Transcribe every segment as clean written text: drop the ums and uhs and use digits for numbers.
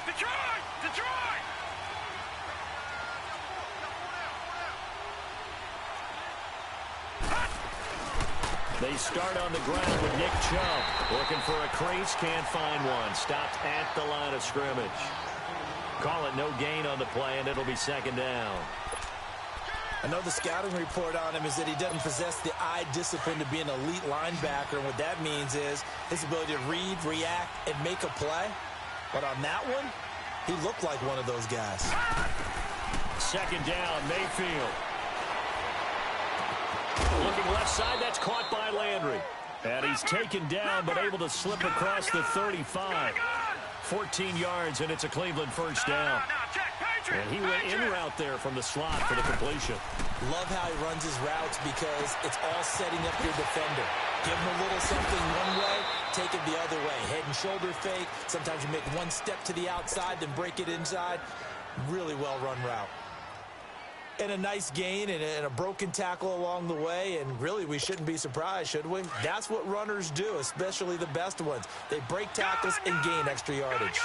Detroit! Detroit! They start on the ground with Nick Chubb. Looking for a crease, can't find one. Stopped at the line of scrimmage. Call it no gain on the play, and it'll be second down. I know the scouting report on him is that he doesn't possess the eye discipline to be an elite linebacker, and what that means is his ability to read, react, and make a play. But on that one, he looked like one of those guys. Second down, Mayfield. Looking left side, that's caught by Landry. And he's taken down, but able to slip across the 35. 14 yards, and it's a Cleveland first down. And he went in route there from the slot for the completion. Love how he runs his routes because it's all setting up your defender. Give him a little something one way, take it the other way. Head and shoulder fake. Sometimes you make one step to the outside, then break it inside. Really well-run route. And a nice gain and a broken tackle along the way, and really we shouldn't be surprised, should we? That's what runners do, especially the best ones. They break tackles and gain extra yardage.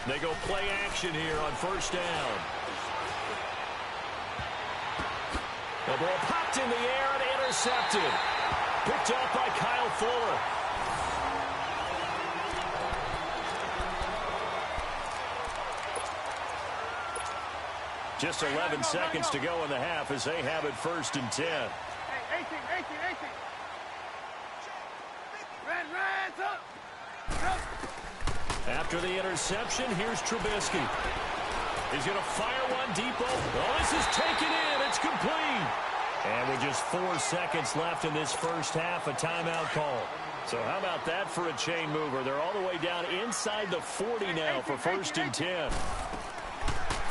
They go play action here on first down. The ball popped in the air and intercepted. Picked up by Kyle Fuller. Just 11 seconds to go in the half as they have it first and 10. Hey, 18. Red, up. After the interception, here's Trubisky. He's going to fire one deep over. Oh, this is taken in. It's complete. And with just 4 seconds left in this first half, a timeout call. So how about that for a chain mover? They're all the way down inside the 40 now for first and 10.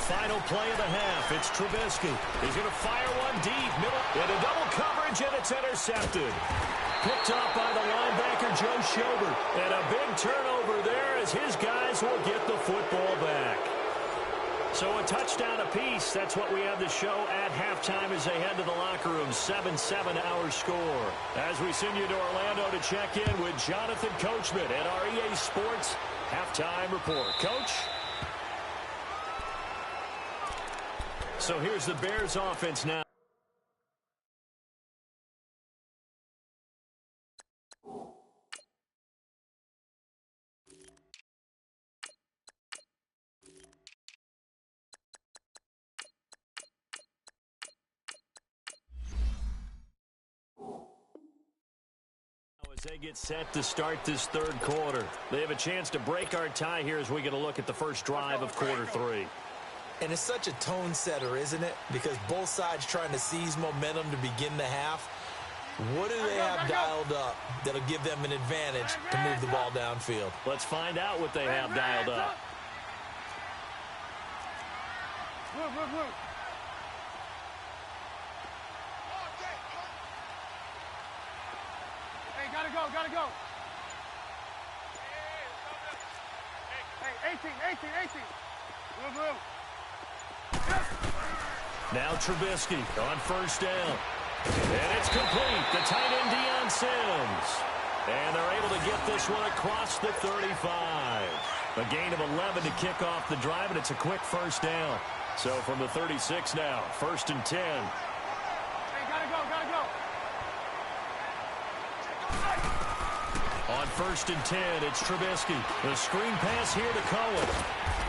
Final play of the half. It's Trubisky. He's going to fire one deep. Middle. Into double coverage, and it's intercepted. Picked up by the linebacker, Joe Schobert. And a big turnover there as his guys will get the football back. So a touchdown apiece. That's what we have to show at halftime as they head to the locker room. 7-7 our score. As we send you to Orlando to check in with Jonathan Coachman at our EA Sports Halftime Report. Coach? So here's the Bears offense now. As they get set to start this third quarter, they have a chance to break our tie here as we get a look at the first drive of quarter three. And it's such a tone setter, isn't it? Because both sides trying to seize momentum to begin the half. What do they have dialed up that'll give them an advantage to move the ball downfield? Let's find out what they have dialed up. Hey, gotta go. Hey, 18. Move. Now Trubisky on first down. And it's complete. The tight end, Deion Sims. And they're able to get this one across the 35. A gain of 11 to kick off the drive, and it's a quick first down. So from the 36 now, first and 10. Hey, gotta go. On first and 10, it's Trubisky. The screen pass here to Cohen.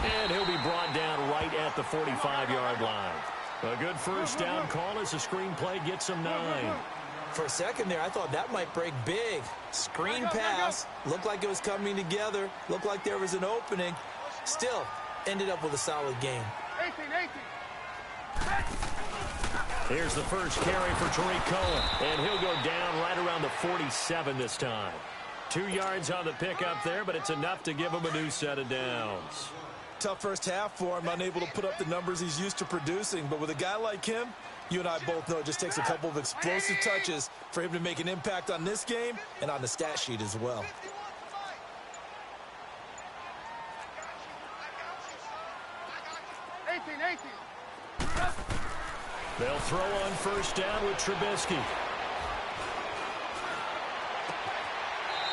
And he'll be brought down right at the 45-yard line. A good first down call as the screenplay gets him 9. For a second there, I thought that might break big. Screen pass. Looked like it was coming together. Looked like there was an opening. Still, ended up with a solid game. 18. Here's the first carry for Tariq Cohen. And he'll go down right around the 47 this time. 2 yards on the pickup there, but it's enough to give him a new set of downs. Tough first half for him, unable to put up the numbers he's used to producing. But with a guy like him, you and I both know it just takes a couple of explosive touches for him to make an impact on this game and on the stat sheet as well. They'll throw on first down with Trubisky.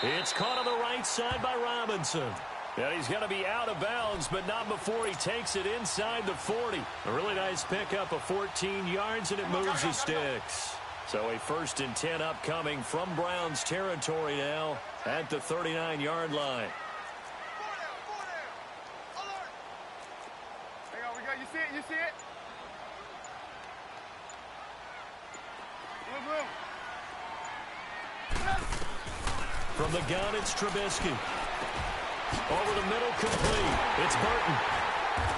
It's caught on the right side by Robinson. And he's going to be out of bounds, but not before he takes it inside the 40. A really nice pickup of 14 yards, and it moves the sticks. So a 1st and 10 upcoming from Browns territory now at the 39-yard line. Hang on, we got, you see it, you see it? Blue. From the gun, it's Trubisky. Over the middle, complete. It's Burton.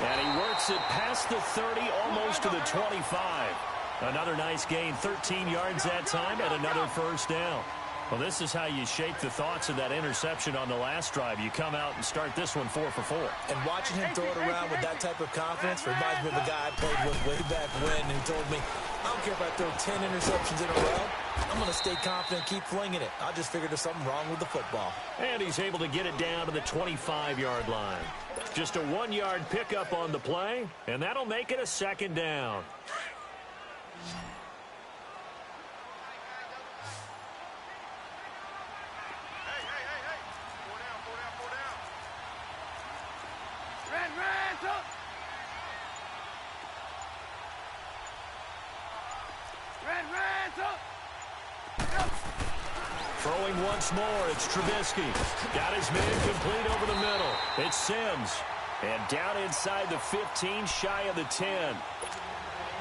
And he works it past the 30, almost to the 25. Another nice gain, 13 yards that time, and another first down. Well, this is how you shape the thoughts of that interception on the last drive. You come out and start this one 4 for 4. And watching him throw it around with that type of confidence reminds me of a guy I played with way back when who told me, I don't care if I throw 10 interceptions in a row. I'm going to stay confident, keep flinging it. I just figured there's something wrong with the football. And he's able to get it down to the 25-yard line. Just a 1-yard pickup on the play, and that'll make it a 2nd down. Throwing once more, it's Trubisky. Got his man complete over the middle. It's Sims. And down inside the 15, shy of the 10.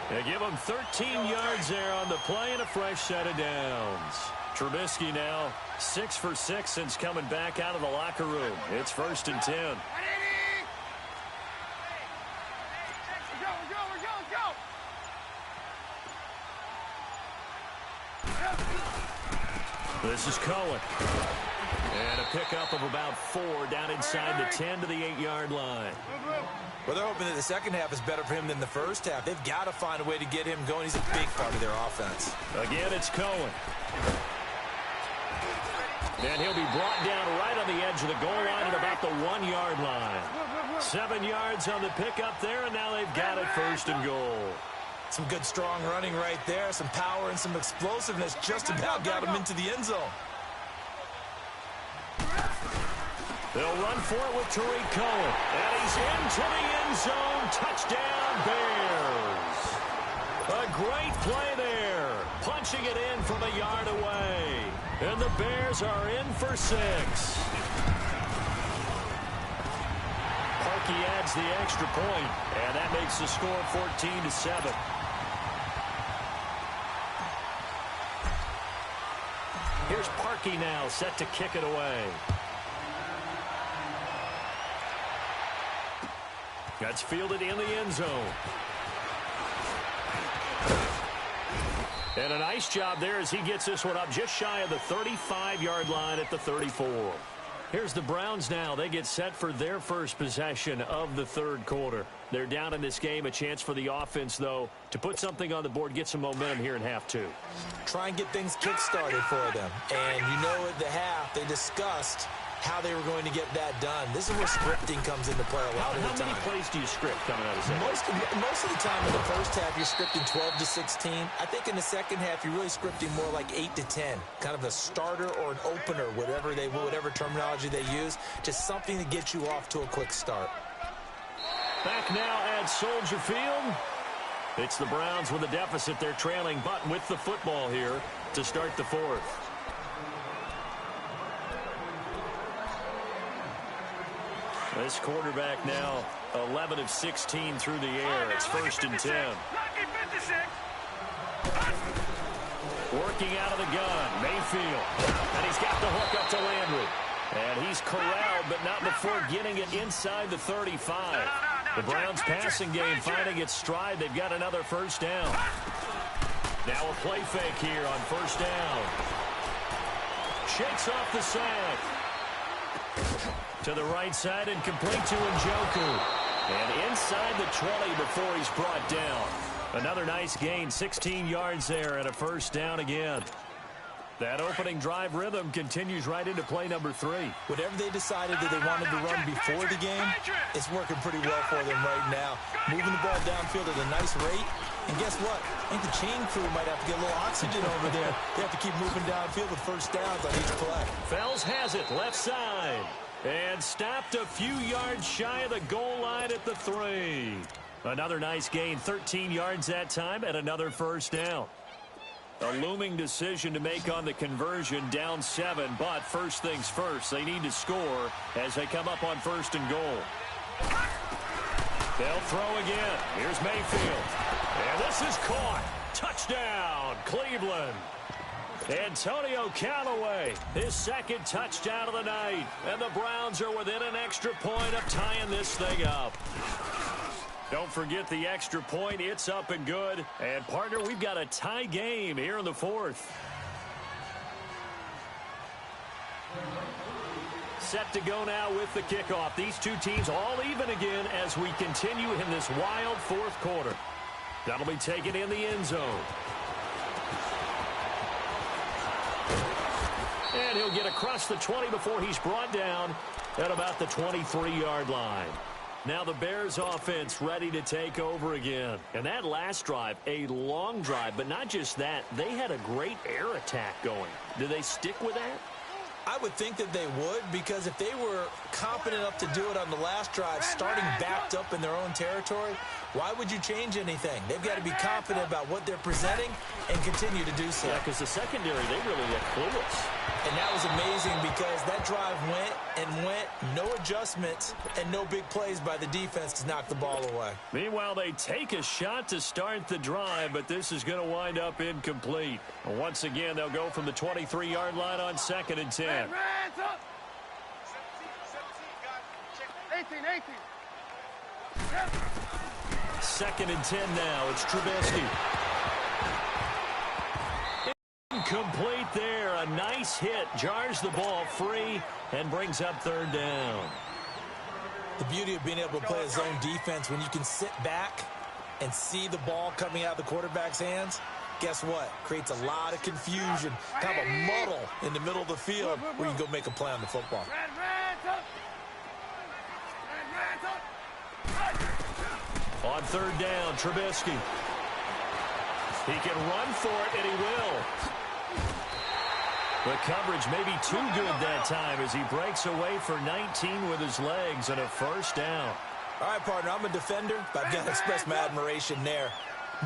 They give him 13 yards there on the play and a fresh set of downs. Trubisky now 6 for 6 since coming back out of the locker room. It's 1st and 10. This is Cohen. And a pickup of about 4 down inside the 10 to the 8-yard line. Well, they're hoping that the second half is better for him than the first half. They've got to find a way to get him going. He's a big part of their offense. Again, it's Cohen. And he'll be brought down right on the edge of the goal line at about the 1-yard line. 7 yards on the pickup there, and now they've got it 1st and goal. Some good, strong running right there. Some power and some explosiveness just about got him into the end zone. They'll run for it with Tariq Cohen. And he's into the end zone. Touchdown, Bears. A great play there. Punching it in from a yard away. And the Bears are in for 6. Parkey adds the extra point, and that makes the score 14-7. Here's Parkey now, set to kick it away. That's fielded in the end zone. And a nice job there as he gets this one up just shy of the 35-yard line at the 34. Here's the Browns now. They get set for their first possession of the 3rd quarter. They're down in this game. A chance for the offense, though, to put something on the board, get some momentum here in half 2. Try and get things kick-started for them. And you know at the half, they discussed how they were going to get that done. This is where scripting comes into play a lot of the time. How many plays do you script coming out of the second? Most of the time in the first half, you're scripting 12 to 16. I think in the second half, you're really scripting more like 8 to 10. Kind of a starter or an opener, whatever terminology they use. Just something to get you off to a quick start. Back now at Soldier Field. It's the Browns with a deficit. They're trailing, but with the football here to start the 4th. This quarterback now 11 of 16 through the air. It's 1st and 10. Working out of the gun, Mayfield. And he's got the hook up to Landry. And he's corralled, but not before getting it inside the 35. The Browns passing game finding its stride. They've got another first down. Now a play fake here on first down. Shakes off the sack. To the right side and complete to Njoku. And inside the 20 before he's brought down. Another nice gain, 16 yards there and a first down again. That opening drive rhythm continues right into play number 3. Whatever they decided that they wanted to run before the game, it's working pretty well for them right now. Moving the ball downfield at a nice rate And guess what? I think the chain crew might have to get a little oxygen over there. They have to keep moving downfield with first downs on each play. Fells has it, left side. And stopped a few yards shy of the goal line at the 3. Another nice gain, 13 yards that time, and another first down. A looming decision to make on the conversion, down 7, but first things first, they need to score as they come up on 1st and goal. They'll throw again. Here's Mayfield. And this is caught. Touchdown, Cleveland. Antonio Callaway, his 2nd touchdown of the night. And the Browns are within an extra point of tying this thing up. Don't forget the extra point. It's up and good. And, partner, we've got a tie game here in the 4th. Set to go now with the kickoff. These two teams all even again as we continue in this wild 4th quarter. That'll be taken in the end zone. And he'll get across the 20 before he's brought down at about the 23-yard line. Now the Bears offense ready to take over again. And that last drive, a long drive, but not just that. They had a great air attack going. Do they stick with that? I would think that they would, because if they were competent enough to do it on the last drive, starting backed up in their own territory, why would you change anything? They've got to be confident about what they're presenting and continue to do so. Yeah, because the secondary, they really look clueless. And that was amazing because that drive went and went, no adjustments, and no big plays by the defense to knock the ball away. Meanwhile, they take a shot to start the drive, but this is going to wind up incomplete. Once again, they'll go from the 23-yard line on 2nd and 10. Hands up. 18. 2nd and 10 now. It's Trubisky. Incomplete there. A nice hit. Jars the ball free and brings up 3rd down. The beauty of being able to play a zone defense when you can sit back and see the ball coming out of the quarterback's hands, guess what? Creates a lot of confusion, kind of a muddle in the middle of the field where you can go make a play on the football. On 3rd down, Trubisky. He can run for it, and he will. The coverage may be too good that time as he breaks away for 19 with his legs and a first down. All right, partner, I'm a defender, but I've got to express my admiration there.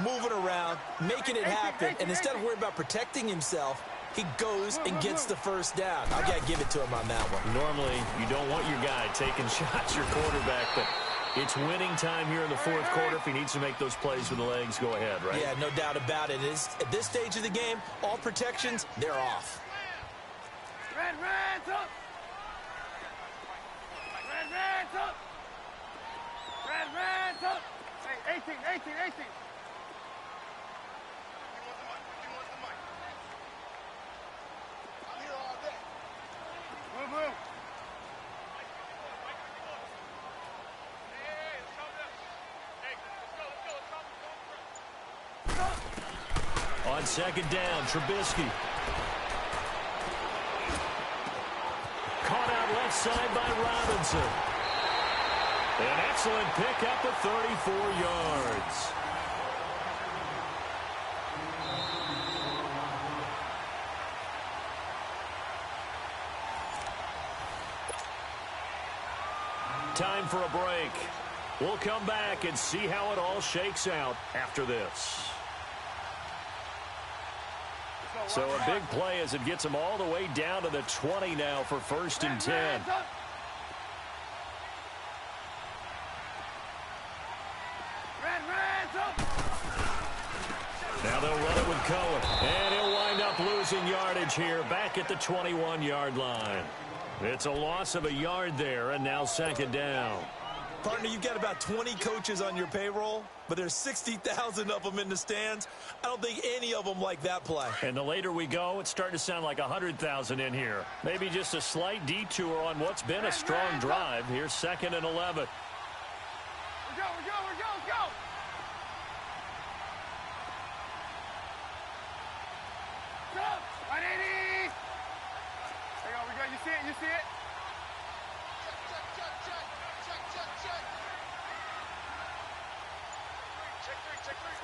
Moving around, making it happen, and instead of worrying about protecting himself, he goes and gets the first down. I've got to give it to him on that one. Normally, you don't want your guy taking shots, your quarterback, but it's winning time here in the 4th quarter. If he needs to make those plays with the legs, go ahead, right? Yeah, no doubt about it. At this stage of the game, all protections, they're off. Reds up. Reds up. Hey, 18. Move. On 2nd down, Trubisky. Caught out left side by Robinson. An excellent pickup of 34 yards. Time for a break. We'll come back and see how it all shakes out after this. So a big play as it gets them all the way down to the 20 now for 1st and 10. Now they'll run it with Cohen. And he'll wind up losing yardage here back at the 21-yard line. It's a loss of a yard there, and now 2nd down. Partner, you've got about 20 coaches on your payroll, but there's 60,000 of them in the stands. I don't think any of them like that play. And the later we go, it's starting to sound like 100,000 in here. Maybe just a slight detour on what's been a strong drive. Here's 2nd and 11. We go. Go. 180. Hang on, we go. You see it? Check three.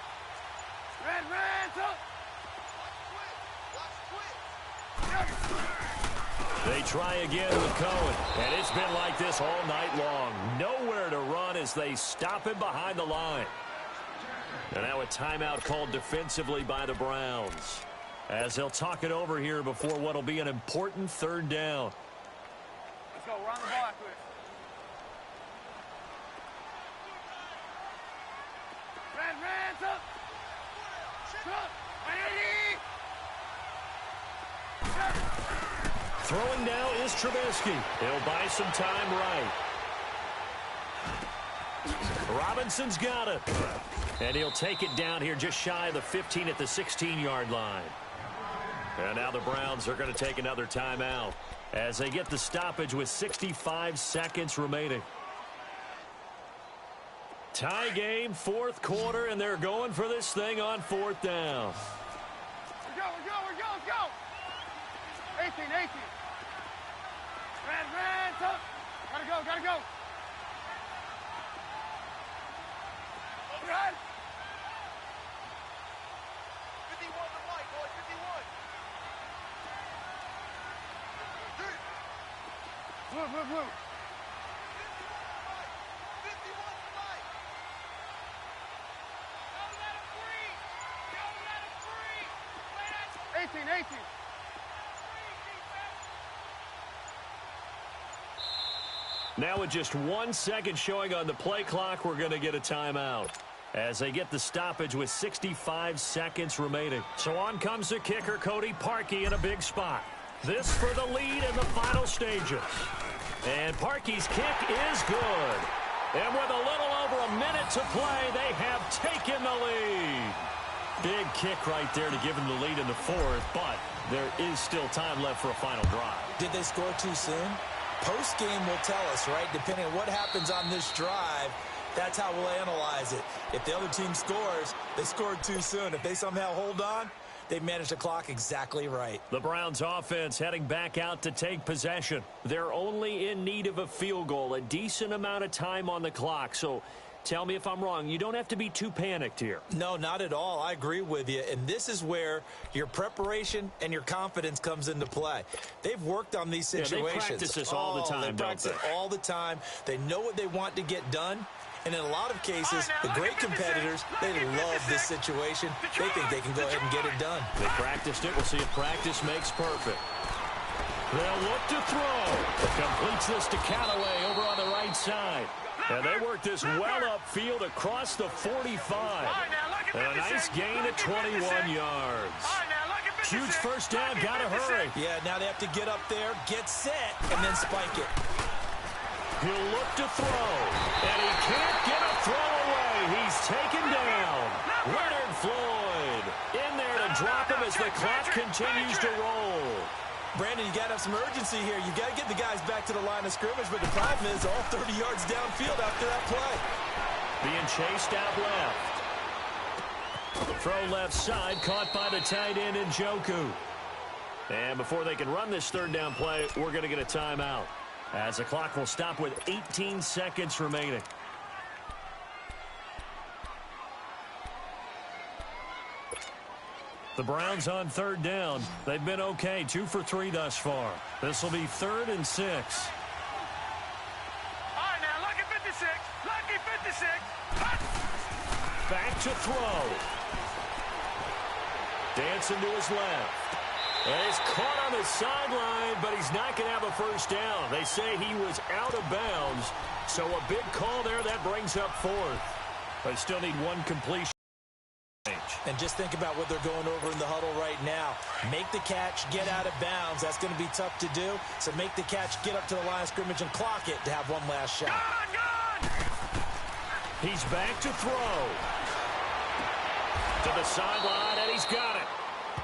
They try again with Cohen, and it's been like this all night long. Nowhere to run as they stop him behind the line. And now a timeout called defensively by the Browns, as they'll talk it over here before what will be an important third down. Let's go. Run the ball after it. Throwing now is Trubisky. He'll buy some time right. Robinson's got it. And he'll take it down here just shy of the 15 at the 16-yard line. And now the Browns are going to take another timeout as they get the stoppage with 65 seconds remaining. Tie game, fourth quarter, and they're going for this thing on fourth down. Let's go. Let's go. 18. Ran, tough. Gotta go. Run. 51 to white, boy, 51. Blue. 18. Now with just 1 second showing on the play clock, we're going to get a timeout as they get the stoppage with 65 seconds remaining. So on comes the kicker, Cody Parkey, in a big spot. This for the lead in the final stages. And Parkey's kick is good. And with a little over a minute to play, they have taken the lead. Big kick right there to give them the lead in the fourth, but there is still time left for a final drive. Did they score too soon? Post-game will tell us, right? Depending on what happens on this drive, that's how we'll analyze it. If the other team scores, they scored too soon. If they somehow hold on, they managed the clock exactly right. The Browns offense heading back out to take possession. They're only in need of a field goal, a decent amount of time on the clock. So tell me if I'm wrong. You don't have to be too panicked here. No, not at all. I agree with you. And this is where your preparation and your confidence comes into play. They've worked on these situations. Yeah, they practice this all the time, They practice it all the time. They know what they want to get done. And in a lot of cases, the great competitors, they love this situation. They think they can go ahead and get it done. They practiced it. We'll see if practice makes perfect. They'll look to throw. Completes this to Callaway over on the right side. And they work this well upfield across the 45. And a nice gain of 21 yards. Huge first down. Got to hurry. Yeah, now they have to get up there, get set, and then spike it. He'll look to throw. And he can't get a throw away. He's taken down. Leonard Floyd in there to drop him as the clock continues to roll. Brandon, you got to have some urgency here. You got to get the guys back to the line of scrimmage, but the problem is all 30 yards downfield after that play. Being chased out left. Throw left side, caught by the tight end Njoku. And before they can run this third down play, we're going to get a timeout, as the clock will stop with 18 seconds remaining. The Browns on third down. They've been okay, 2 for 3 thus far. This will be 3rd and 6. All right, now, lucky 56. Lucky 56. Back to throw. Dancing to his left. And he's caught on the sideline, but he's not going to have a first down. They say he was out of bounds, so a big call there. That brings up 4th. They still need one completion. And just think about what they're going over in the huddle right now. Make the catch, get out of bounds. That's going to be tough to do. So make the catch, get up to the line of scrimmage, and clock it to have one last shot. He's back to throw. To the sideline, and he's got it.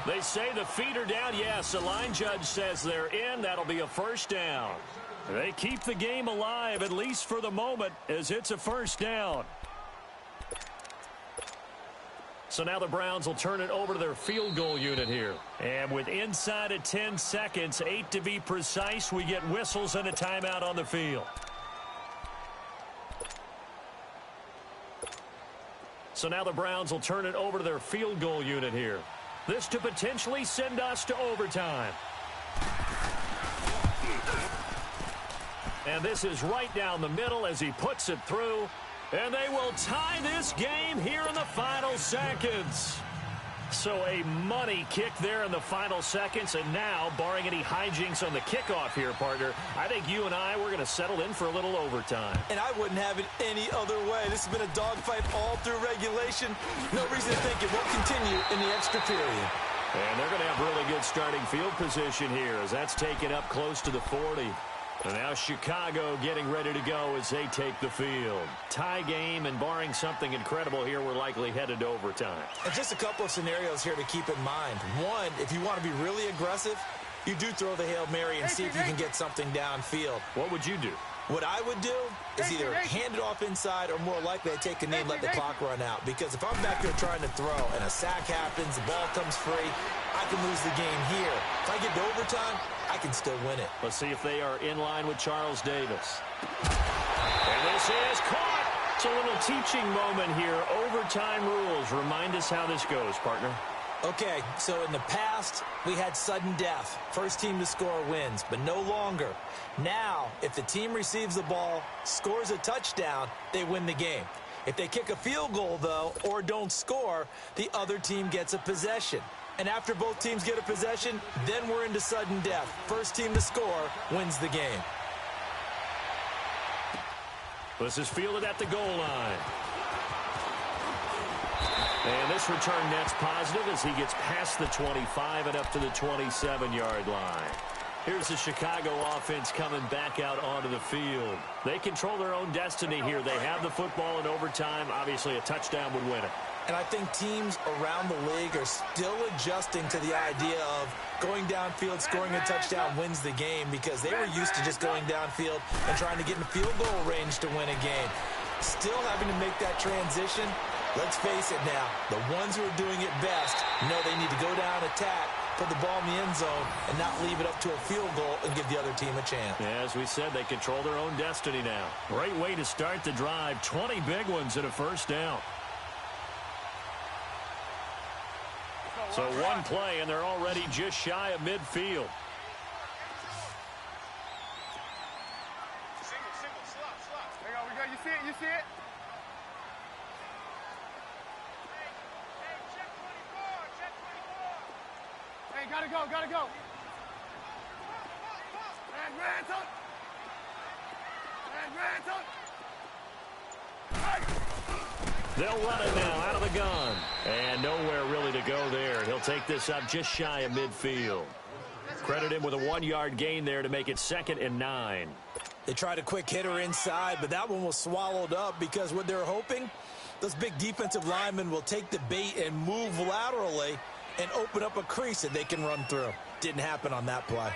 They say the feet are down. Yes, the line judge says they're in. That'll be a first down. They keep the game alive, at least for the moment, as it's a first down. So now the Browns will turn it over to their field goal unit here. And with inside of 10 seconds, 8 to be precise, we get whistles and a timeout on the field. So now the Browns will turn it over to their field goal unit here. This to potentially send us to overtime. And this is right down the middle as he puts it through. And they will tie this game here in the final seconds. So a money kick there in the final seconds. And now, barring any hijinks on the kickoff here, partner, I think you and I, we're going to settle in for a little overtime. And I wouldn't have it any other way. This has been a dogfight all through regulation. No reason to think it won't continue in the extra period. And they're going to have really good starting field position here as that's taken up close to the 40. And now Chicago getting ready to go as they take the field. Tie game, and barring something incredible here, we're likely headed to overtime. And just a couple of scenarios here to keep in mind. One, if you want to be really aggressive, you do throw the Hail Mary and see if you can get something downfield. What would you do? What I would do is either hand it off inside or more likely I take a knee and let the clock run out. Because if I'm back there trying to throw and a sack happens, the ball comes free, I can lose the game here. If I get to overtime, I can still win it. Let's see if they are in line with Charles Davis. And this is caught. It's a little teaching moment here. Overtime rules. Remind us how this goes, partner. Okay, so in the past, we had sudden death. First team to score wins, but no longer. Now, if the team receives the ball, scores a touchdown, they win the game. If they kick a field goal, though, or don't score, the other team gets a possession. And after both teams get a possession, then we're into sudden death. First team to score wins the game. This is fielded at the goal line. And this return net's positive as he gets past the 25 and up to the 27-yard line. Here's the Chicago offense coming back out onto the field. They control their own destiny here. They have the football in overtime. Obviously, a touchdown would win it. And I think teams around the league are still adjusting to the idea of going downfield, scoring a touchdown wins the game, because they were used to just going downfield and trying to get in field goal range to win a game. Still having to make that transition. Let's face it now, the ones who are doing it best know they need to go down, attack, put the ball in the end zone, and not leave it up to a field goal and give the other team a chance. Yeah, as we said, they control their own destiny now. Great way to start the drive. 20 big ones and a first down. So one play, and they're already just shy of midfield. Single, slot. There you go, we go. You see it, you see it? Hey, gotta go. And Ransom. They'll run it now out of the gun. And nowhere really to go there. He'll take this up just shy of midfield. Credit him with a 1-yard gain there to make it 2nd and 9. They tried a quick hitter inside, but that one was swallowed up because what they're hoping, those big defensive linemen will take the bait and move laterally and open up a crease that they can run through. Didn't happen on that play.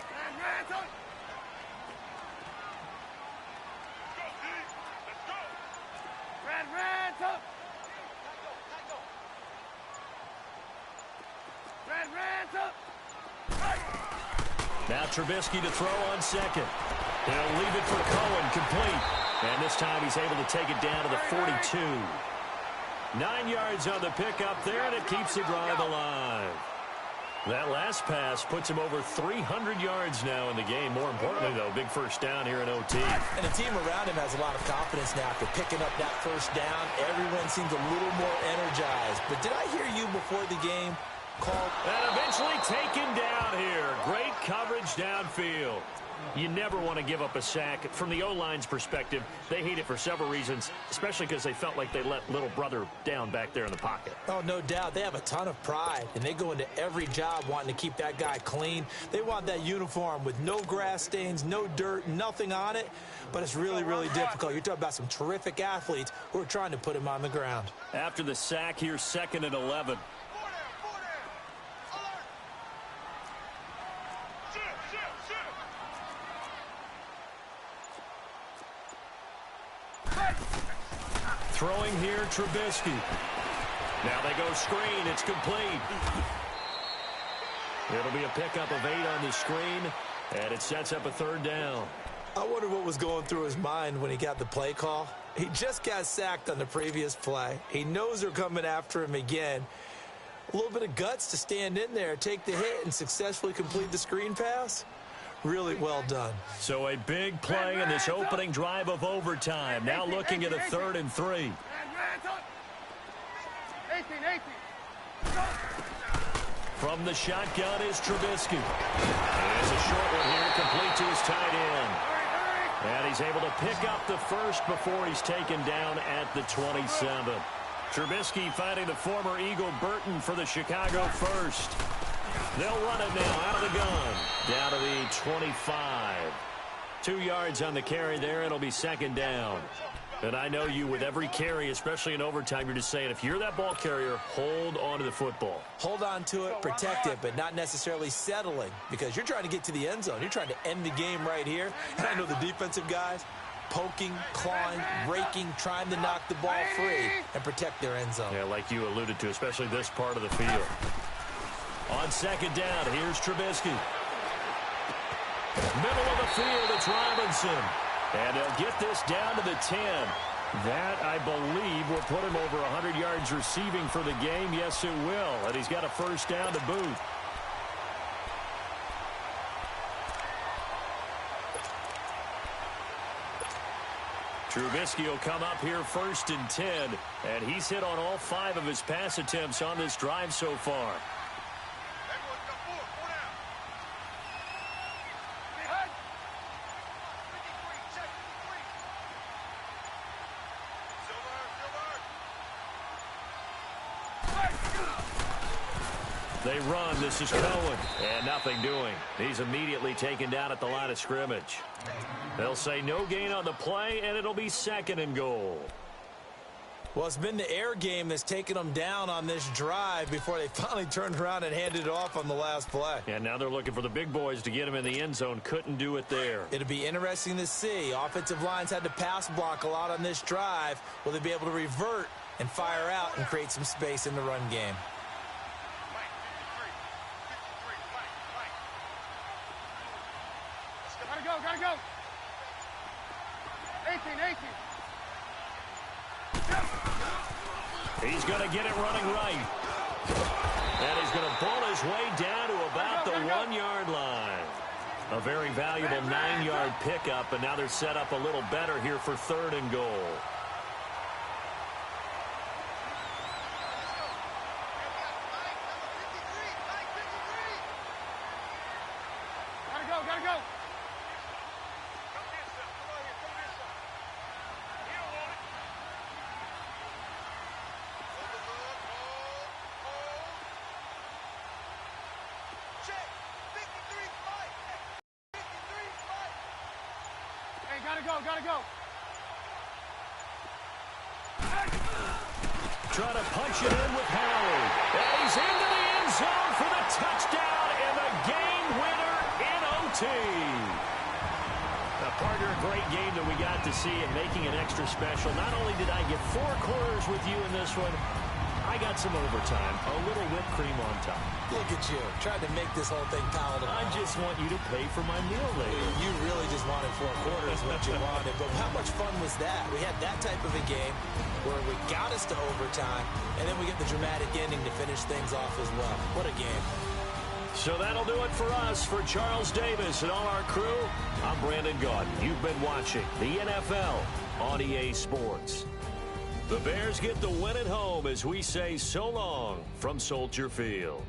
Now Trubisky to throw on second. He'll leave it for Cohen, complete. And this time he's able to take it down to the 42. 9 yards on the pickup there, and it keeps the drive alive. That last pass puts him over 300 yards now in the game. More importantly, though, big first down here in OT. And the team around him has a lot of confidence now after picking up that first down. Everyone seems a little more energized. But did I hear you before the game call? And eventually taken down here. Great coverage downfield. You never want to give up a sack. From the O-line's perspective, they hate it for several reasons, especially because they felt like they let little brother down back there in the pocket. Oh, no doubt. They have a ton of pride, and they go into every job wanting to keep that guy clean. They want that uniform with no grass stains, no dirt, nothing on it, but it's really, really difficult. You're talking about some terrific athletes who are trying to put him on the ground. After the sack, here's 2nd and 11. Throwing here, Trubisky. Now they go screen. It's complete. It'll be a pickup of 8 on the screen, and it sets up a 3rd down. I wonder what was going through his mind when he got the play call. He just got sacked on the previous play. He knows they're coming after him again. A little bit of guts to stand in there, take the hit, and successfully complete the screen pass. Really well done. So a big play in this opening drive of overtime. Now looking at a 3rd and 3. 18. From the shotgun is Trubisky. It's a short one here, complete to his tight end. And he's able to pick up the first before he's taken down at the 27. Trubisky finding the former Eagle Burton for the Chicago first. They'll run it now out of the gun. Down to the 25. 2 yards on the carry there. It'll be 2nd down. And I know you, with every carry, especially in overtime, you're just saying, if you're that ball carrier, hold on to the football. Hold on to it, protect it, but not necessarily settling, because you're trying to get to the end zone. You're trying to end the game right here. And I know the defensive guys, poking, clawing, raking, trying to knock the ball free and protect their end zone. Yeah, like you alluded to, especially this part of the field. On 2nd down, here's Trubisky. Middle of the field, it's Robinson. And they'll get this down to the 10. That, I believe, will put him over 100 yards receiving for the game. Yes, it will. And he's got a 1st down to boot. Trubisky will come up here 1st and 10. And he's hit on all 5 of his pass attempts on this drive so far. They run. This is Cohen. And nothing doing. He's immediately taken down at the line of scrimmage. They'll say no gain on the play, and it'll be 2nd and goal. Well, it's been the air game that's taken them down on this drive before they finally turned around and handed it off on the last play. And now they're looking for the big boys to get him in the end zone. Couldn't do it there. It'll be interesting to see. Offensive lines had to pass block a lot on this drive. Will they be able to revert and fire out and create some space in the run game? Gotta go. 18. He's going to get it running right. And he's going to pull his way down to about the 1-yard line. A very valuable 9-yard pickup, and now they're set up a little better here for 3rd and goal. Gotta go. Gotta go. Trying to punch it in with Howard. And he's into the end zone for the touchdown and the game winner in OT. Now, partner, a great game that we got to see and making it extra special. Not only did I get 4 quarters with you in this one, I got some overtime, a little whipped cream on top. Look at you, trying to make this whole thing palatable. I just want you to pay for my meal later. You really just wanted 4 quarters what you wanted, but how much fun was that? We had that type of a game where we got us to overtime, and then we get the dramatic ending to finish things off as well. What a game. So that'll do it for us. For Charles Davis and all our crew, I'm Brandon Gaudin. You've been watching the NFL on EA Sports. The Bears get the win at home as we say so long from Soldier Field.